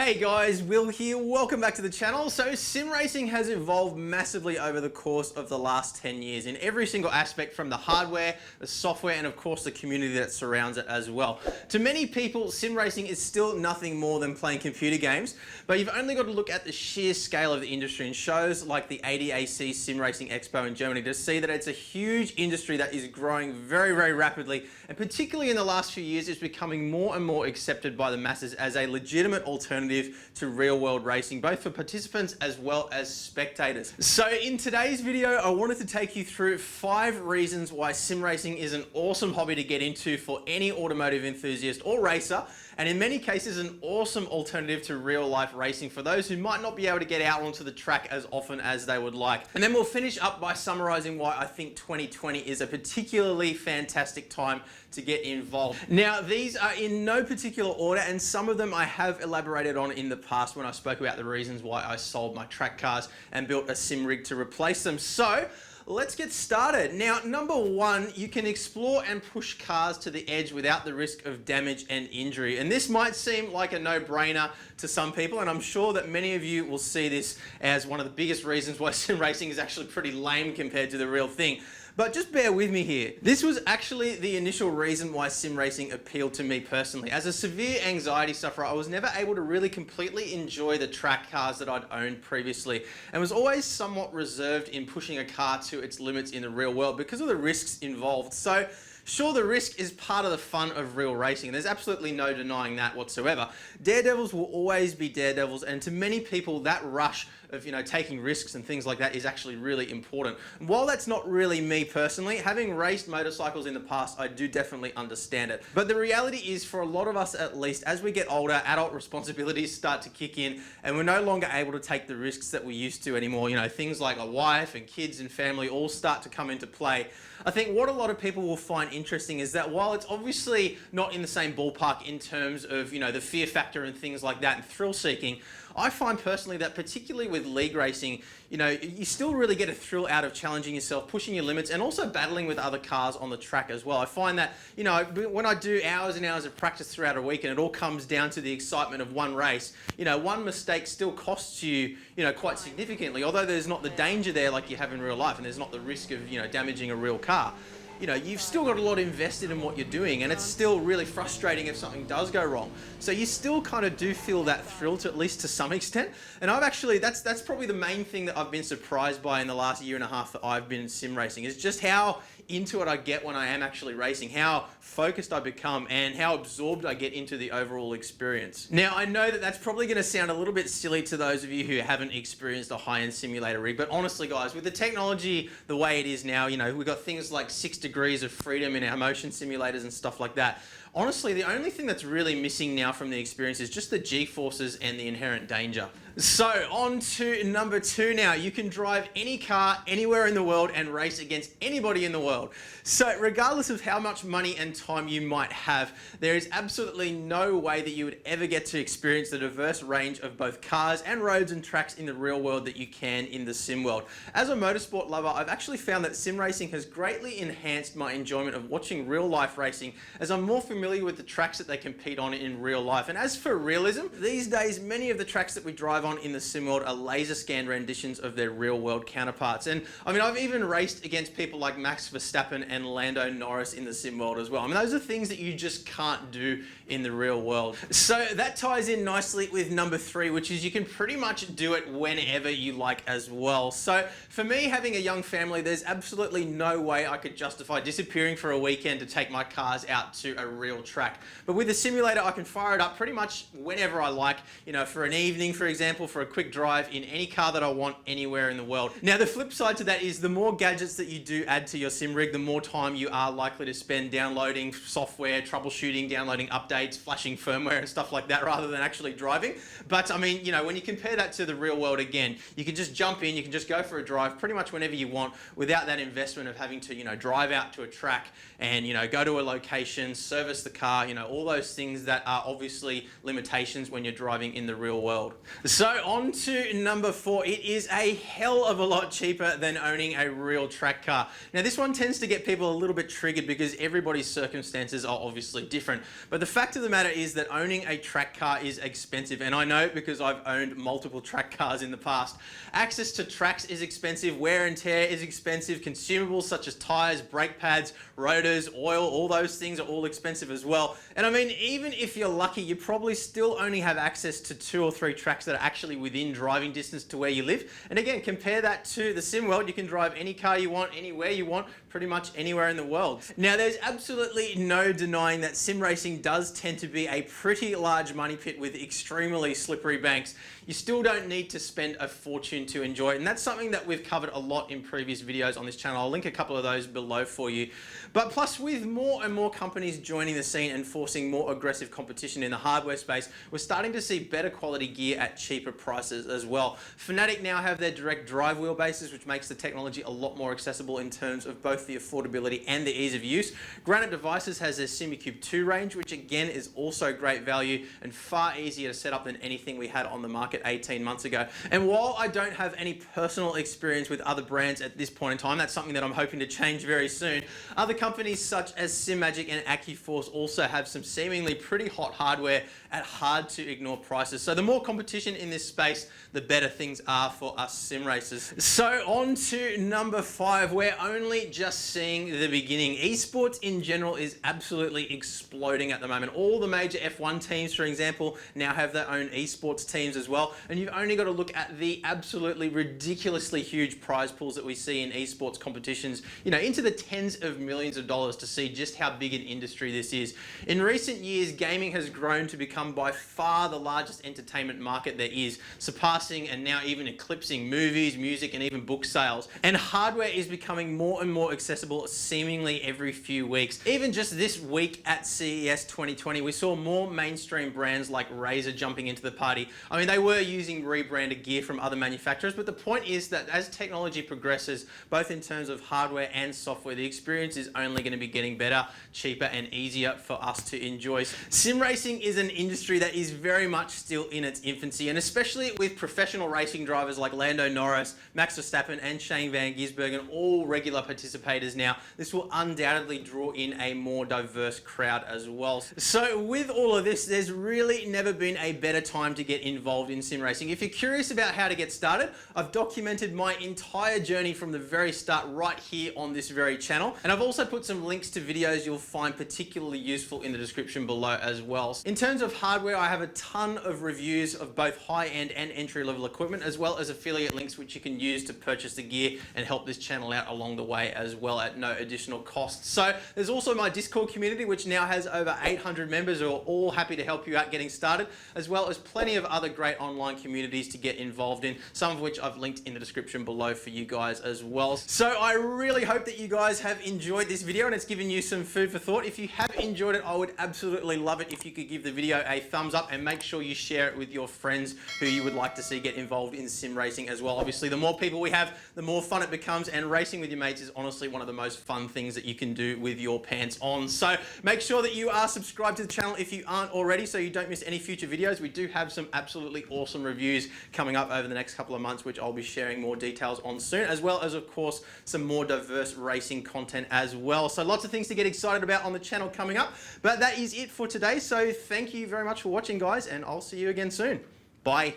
Hey guys, Will here. Welcome back to the channel. So sim racing has evolved massively over the course of the last 10 years in every single aspect, from the hardware, the software, and of course the community that surrounds it as well. To many people, sim racing is still nothing more than playing computer games, but you've only got to look at the sheer scale of the industry in shows like the ADAC Simracing Expo in Germany to see that it's a huge industry that is growing very, very rapidly, and particularly in the last few years, it's becoming more and more accepted by the masses as a legitimate alternative to real-world racing, both for participants as well as spectators. So in today's video, I wanted to take you through 5 reasons why sim racing is an awesome hobby to get into for any automotive enthusiast or racer, and in many cases an awesome alternative to real-life racing for those who might not be able to get out onto the track as often as they would like. And then we'll finish up by summarising why I think 2020 is a particularly fantastic time to get involved. Now, these are in no particular order, and some of them I have elaborated on in the past when I spoke about the reasons why I sold my track cars and built a sim rig to replace them. So let's get started. Now, number 1, you can explore and push cars to the edge without the risk of damage and injury. And this might seem like a no-brainer to some people, and I'm sure that many of you will see this as one of the biggest reasons why sim racing is actually pretty lame compared to the real thing. But just bear with me here. This was actually the initial reason why sim racing appealed to me personally. As a severe anxiety sufferer, I was never able to really completely enjoy the track cars that I'd owned previously, and was always somewhat reserved in pushing a car to its limits in the real world because of the risks involved. So sure, the risk is part of the fun of real racing, and there's absolutely no denying that whatsoever. Daredevils will always be daredevils, and to many people that rush of taking risks and things like that is actually really important. And while that's not really me personally, having raced motorcycles in the past, I do definitely understand it. But the reality is, for a lot of us at least, as we get older, adult responsibilities start to kick in, and we're no longer able to take the risks that we used to anymore. Things like a wife and kids and family all start to come into play. I think what a lot of people will find interesting is that while it's obviously not in the same ballpark in terms of the fear factor and things like that and thrill seeking, I find personally that particularly with league racing, you still really get a thrill out of challenging yourself, pushing your limits, and also battling with other cars on the track as well. I find that, when I do hours and hours of practice throughout a week and it all comes down to the excitement of one race, one mistake still costs you, quite significantly, although there's not the danger there like you have in real life, and there's not the risk of, damaging a real car. You've still got a lot invested in what you're doing, and it's still really frustrating if something does go wrong. So you still kind of do feel that thrill, to at least to some extent. And I've actually, that's probably the main thing that I've been surprised by in the last year and a half that I've been sim racing, is just how into it I get when I am actually racing, how focused I become, and how absorbed I get into the overall experience. Now, I know that that's probably going to sound a little bit silly to those of you who haven't experienced a high-end simulator rig, but honestly guys, with the technology the way it is now, we've got things like 6 degrees of freedom in our motion simulators and stuff like that. Honestly, the only thing that's really missing now from the experience is just the G-forces and the inherent danger. So on to number 2 now. You can drive any car anywhere in the world and race against anybody in the world. So regardless of how much money and time you might have, there is absolutely no way that you would ever get to experience the diverse range of both cars and roads and tracks in the real world that you can in the sim world. As a motorsport lover, I've actually found that sim racing has greatly enhanced my enjoyment of watching real life racing, as I'm more familiar with the tracks that they compete on in real life. And as for realism, these days many of the tracks that we drive on in the sim world are laser scanned renditions of their real world counterparts. And I mean, I've even raced against people like Max Verstappen and Lando Norris in the sim world as well. I mean, those are things that you just can't do in the real world. So that ties in nicely with number 3, which is you can pretty much do it whenever you like as well. So for me, having a young family, there's absolutely no way I could justify disappearing for a weekend to take my cars out to a real track. But with the simulator, I can fire it up pretty much whenever I like, for an evening, for example, for a quick drive in any car that I want anywhere in the world. Now, the flip side to that is the more gadgets that you do add to your sim rig, the more time you are likely to spend downloading software, troubleshooting, downloading updates, flashing firmware and stuff like that, rather than actually driving. But I mean, when you compare that to the real world, again, you can just jump in, you can just go for a drive pretty much whenever you want without that investment of having to, drive out to a track and, go to a location, service reverse the car, you know, all those things that are obviously limitations when you're driving in the real world. So on to number 4, it is a hell of a lot cheaper than owning a real track car. Now this one tends to get people a little bit triggered because everybody's circumstances are obviously different. But the fact of the matter is that owning a track car is expensive, and I know because I've owned multiple track cars in the past. Access to tracks is expensive, wear and tear is expensive, consumables such as tires, brake pads, rotors, oil, all those things are all expensive as well. And I mean, even if you're lucky, you probably still only have access to 2 or 3 tracks that are actually within driving distance to where you live. And again, compare that to the sim world. You can drive any car you want, anywhere you want, pretty much anywhere in the world. Now, there's absolutely no denying that sim racing does tend to be a pretty large money pit with extremely slippery banks. You still don't need to spend a fortune to enjoy it, and that's something that we've covered a lot in previous videos on this channel. I'll link a couple of those below for you. But plus, with more and more companies joining the scene and forcing more aggressive competition in the hardware space, we're starting to see better quality gear at cheaper prices as well. Fanatec now have their direct drive wheelbases, which makes the technology a lot more accessible in terms of both the affordability and the ease of use. Granite Devices has their SimiCube 2 range, which again is also great value and far easier to set up than anything we had on the market 18 months ago. And while I don't have any personal experience with other brands at this point in time, that's something that I'm hoping to change very soon. Other companies such as SimMagic and AccuForce also have some seemingly pretty hot hardware at hard to ignore prices. So the more competition in this space, the better things are for us sim racers. So on to number 5, we're only just seeing the beginning. Esports in general is absolutely exploding at the moment. All the major F1 teams, for example, now have their own esports teams as well. And you've only got to look at the absolutely ridiculously huge prize pools that we see in esports competitions, you know, into the tens of millions of dollars to see just how big an industry this is. In recent years, gaming has grown to become by far the largest entertainment market there is, surpassing and now even eclipsing movies, music, and even book sales. And hardware is becoming more and more accessible seemingly every few weeks. Even just this week at CES 2020, we saw more mainstream brands like Razer jumping into the party. I mean, they were using rebranded gear from other manufacturers, but the point is that as technology progresses, both in terms of hardware and software, the experience is only going to be getting better, cheaper, and easier for us to enjoy. Sim racing is an industry that is very much still in its infancy, and especially with professional racing drivers like Lando Norris, Max Verstappen, and Shane Van Gisbergen, all regular participators now, this will undoubtedly draw in a more diverse crowd as well. So with all of this, there's really never been a better time to get involved in sim racing. If you're curious about how to get started, I've documented my entire journey from the very start right here on this very channel, and I've also put some links to videos you'll find particularly useful in the description below as well. In terms of hardware, I have a ton of reviews of both high-end and entry-level equipment, as well as affiliate links which you can use to purchase the gear and help this channel out along the way as well at no additional cost. So there's also my Discord community, which now has over 800 members who are all happy to help you out getting started, as well as plenty of other great online communities to get involved in, some of which I've linked in the description below for you guys as well. So I really hope that you guys have enjoyed this video and it's given you some food for thought. If you have enjoyed it, I would absolutely love it if you could give the video a thumbs up and make sure you share it with your friends who you would like to see get involved in sim racing as well. Obviously, the more people we have, the more fun it becomes, and racing with your mates is honestly one of the most fun things that you can do with your pants on. So make sure that you are subscribed to the channel if you aren't already, so you don't miss any future videos. We do have some absolutely awesome reviews coming up over the next couple of months, which I'll be sharing more details on soon, as well as, of course, some more diverse racing content as well. So lots of things to get excited about on the channel coming up. But that is it for today. So thank you very much for watching, guys, and I'll see you again soon. Bye.